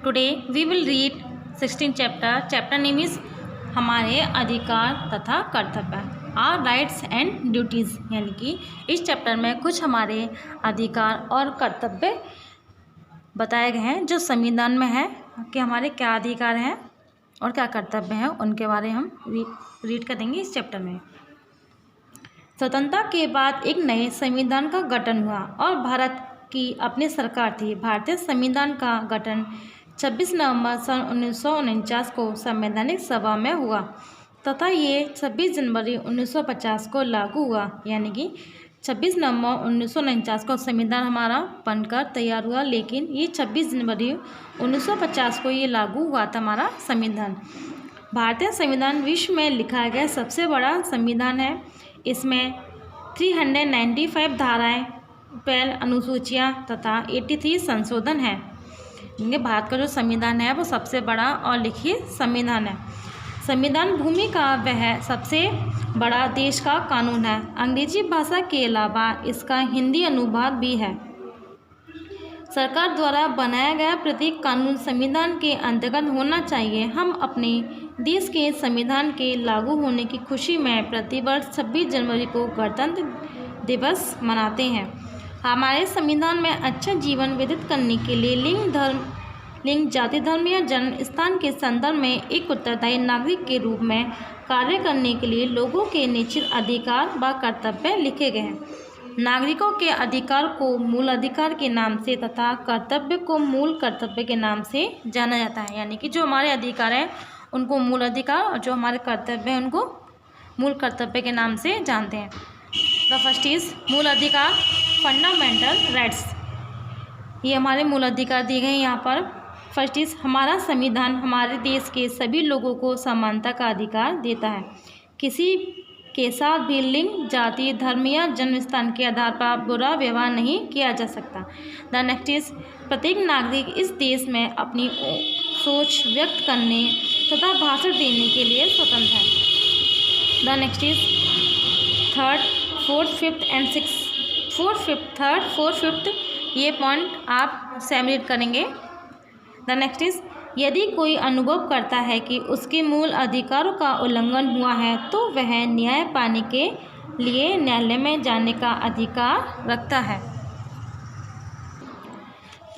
Today we will read 16 chapter name is हमारे अधिकार तथा कर्तव्य, आर राइट्स एंड ड्यूटीज़। यानी कि इस चैप्टर में कुछ हमारे अधिकार और कर्तव्य बताए गए हैं जो संविधान में है कि हमारे क्या अधिकार हैं और क्या कर्तव्य हैं, उनके बारे में हम रीड करेंगे इस चैप्टर में। स्वतंत्रता के बाद एक नए संविधान का गठन हुआ और भारत की अपनी सरकार थी। भारतीय संविधान का गठन 26 नवंबर सन 1949 को संवैधानिक सभा में हुआ तथा ये 26 जनवरी 1950 को लागू हुआ। यानी कि 26 नवंबर 1949 को संविधान हमारा बनकर तैयार हुआ, लेकिन ये 26 जनवरी 1950 को ये लागू हुआ था हमारा संविधान। भारतीय संविधान विश्व में लिखा गया सबसे बड़ा संविधान है। इसमें 395 धाराएं, 12 अनुसूचियाँ तथा 83 संशोधन हैं। ये भारत का जो संविधान है वो सबसे बड़ा और लिखित संविधान है। संविधान भूमि का वह सबसे बड़ा देश का कानून है। अंग्रेजी भाषा के अलावा इसका हिंदी अनुवाद भी है। सरकार द्वारा बनाया गया प्रत्येक कानून संविधान के अंतर्गत होना चाहिए। हम अपने देश के संविधान के लागू होने की खुशी में प्रतिवर्ष 26 जनवरी को गणतंत्र दिवस मनाते हैं। हमारे संविधान में अच्छा जीवन व्यतीत करने के लिए लिंग, जाति, धर्म या जन्म स्थान के संदर्भ में एक उत्तरदायी नागरिक के रूप में कार्य करने के लिए लोगों के निश्चित अधिकार व कर्तव्य लिखे गए हैं। नागरिकों के अधिकार को मूल अधिकार के नाम से तथा कर्तव्य को मूल कर्तव्य के नाम से जाना जाता है। यानी कि जो हमारे अधिकार हैं उनको मूल अधिकार और जो हमारे कर्तव्य हैं उनको मूल कर्तव्य के नाम से जानते हैं। द फर्स्ट इज मूल अधिकार, फंडामेंटल राइट्स। ये हमारे मूल अधिकार दिए गए हैं यहाँ पर। फर्स्ट इज हमारा संविधान हमारे देश के सभी लोगों को समानता का अधिकार देता है। किसी के साथ भी लिंग, जाति, धर्म या जन्म स्थान के आधार पर बुरा व्यवहार नहीं किया जा सकता। द नेक्स्ट इज प्रत्येक नागरिक इस देश में अपनी सोच व्यक्त करने तथा भाषण देने के लिए स्वतंत्र है। The next is third, fourth, fifth and six. Third, fourth, fifth ये पॉइंट आप सेम करेंगे। द नेक्स्ट इज यदि कोई अनुभव करता है कि उसके मूल अधिकारों का उल्लंघन हुआ है तो वह न्याय पाने के लिए न्यायालय में जाने का अधिकार रखता है।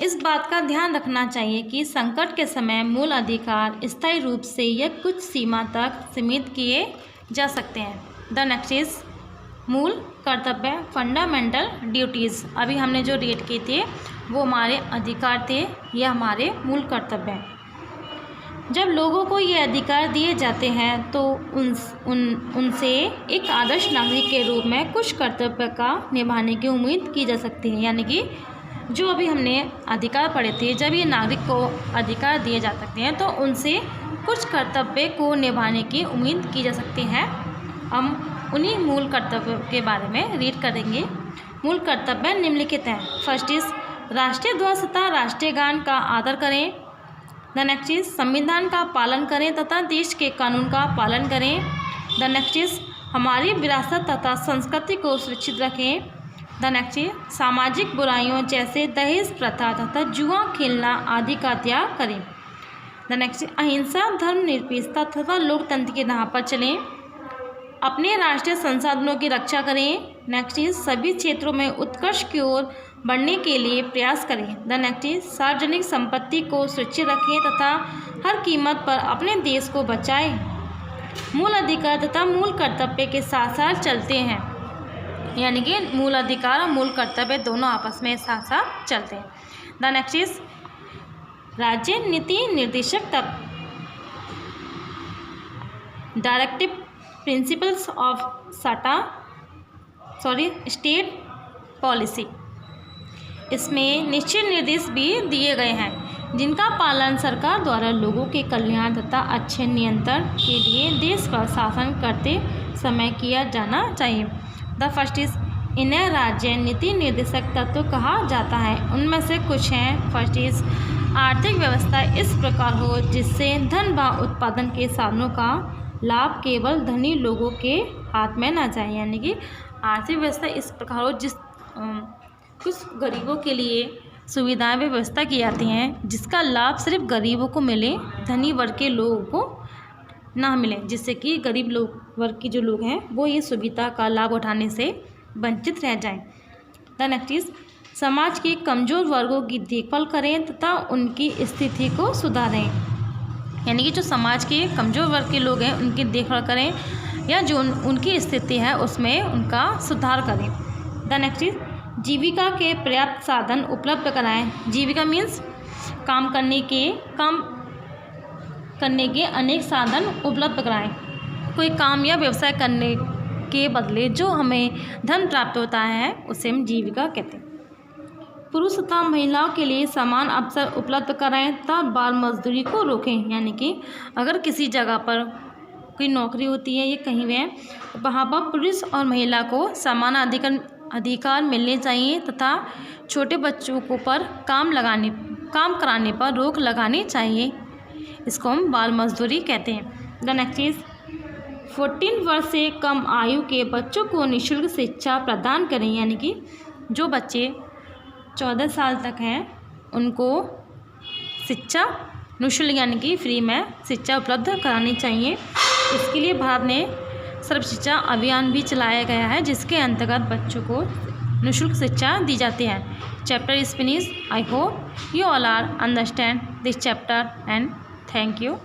इस बात का ध्यान रखना चाहिए कि संकट के समय मूल अधिकार स्थायी रूप से या कुछ सीमा तक सीमित किए जा सकते हैं। द नेक्स्ट इज मूल कर्तव्य, फंडामेंटल ड्यूटीज़। अभी हमने जो रीड किए थे वो हमारे अधिकार थे, ये हमारे मूल कर्तव्य हैं। जब लोगों को ये अधिकार दिए जाते हैं तो उनसे एक आदर्श नागरिक के रूप में कुछ कर्तव्य का निभाने की उम्मीद की जा सकती है। यानी कि जो अभी हमने अधिकार पढ़े थे, जब ये नागरिक को अधिकार दिए जा सकते हैं तो उनसे कुछ कर्तव्य को निभाने की उम्मीद की जा सकती है। हम उन्हीं मूल कर्तव्य के बारे में रीड करेंगे। मूल कर्तव्य निम्नलिखित हैं। फर्स्ट इज राष्ट्रीय ध्वज तथा राष्ट्रीय गान का आदर करें। द नेक्स्ट इज संविधान का पालन करें तथा देश के कानून का पालन करें। द नेक्स्ट इज हमारी विरासत तथा संस्कृति को सुरक्षित रखें। द नेक्स्ट इज सामाजिक बुराइयों जैसे दहेज प्रथा तथा जुआ खेलना आदि का त्याग करें। द नेक्स्ट इज अहिंसा, धर्मनिरपेक्षता तथा लोकतंत्र की राह पर चलें। अपने राष्ट्रीय संसाधनों की रक्षा करें। नेक्स्ट इज सभी क्षेत्रों में उत्कर्ष की ओर बढ़ने के लिए प्रयास करें। द नेक्स्ट इज सार्वजनिक संपत्ति को सुरक्षित रखें तथा हर कीमत पर अपने देश को बचाएं। मूल अधिकार तथा मूल कर्तव्य के साथ साथ चलते हैं। यानी कि मूल अधिकार और मूल कर्तव्य दोनों आपस में साथ साथ चलते हैं। द नेक्स्ट इज राज्य नीति निर्देशक तक directive principles of state policy. इसमें निश्चित निर्देश भी दिए गए हैं जिनका पालन सरकार द्वारा लोगों के कल्याण तथा अच्छे नियंत्रण के लिए देश पर शासन करते समय किया जाना चाहिए। द फर्स्ट इज इन्हें राज्य नीति निर्देशक तत्व कहा जाता है। उनमें से कुछ हैं। फर्स्ट इज आर्थिक व्यवस्था इस प्रकार हो जिससे धन व उत्पादन के साधनों का लाभ केवल धनी लोगों के हाथ में ना जाए। यानी कि आर्थिक व्यवस्था इस प्रकार हो जिस कुछ गरीबों के लिए सुविधाएं व व्यवस्था की जाती हैं जिसका लाभ सिर्फ गरीबों को मिले, धनी वर्ग के लोगों को ना मिले, जिससे कि गरीब लोग वर्ग के जो लोग हैं वो ये सुविधा का लाभ उठाने से वंचित रह जाएं। द नेक्स्ट इज समाज के कमज़ोर वर्गों की देखभाल करें तथा उनकी स्थिति को सुधारें। यानी कि जो समाज के कमज़ोर वर्ग के लोग हैं उनकी देखभाल करें या जो उनकी स्थिति है उसमें उनका सुधार करें। द नेक्स्ट इज जीविका के पर्याप्त साधन उपलब्ध कराएं। जीविका मीन्स काम करने के अनेक साधन उपलब्ध कराएं। कोई काम या व्यवसाय करने के बदले जो हमें धन प्राप्त होता है उसे हम जीविका कहते हैं। पुरुष तथा महिलाओं के लिए समान अवसर उपलब्ध कराएं तथा बाल मजदूरी को रोकें। यानी कि अगर किसी जगह पर कोई नौकरी होती है या कहीं भी वहाँ पर पुरुष और महिला को समान अधिकार मिलने चाहिए तथा छोटे बच्चों को पर काम कराने पर रोक लगानी चाहिए। इसको हम बाल मजदूरी कहते हैं। द नेक्स्ट इज 14 वर्ष से कम आयु के बच्चों को निःशुल्क शिक्षा प्रदान करें। यानी कि जो बच्चे 14 साल तक हैं उनको शिक्षा निःशुल्क यानी कि फ्री में शिक्षा उपलब्ध करानी चाहिए। इसके लिए भारत ने सर्व शिक्षा अभियान भी चलाया गया है जिसके अंतर्गत बच्चों को निःशुल्क शिक्षा दी जाती है। Chapter is finish. I hope you all are understand this chapter and thank you.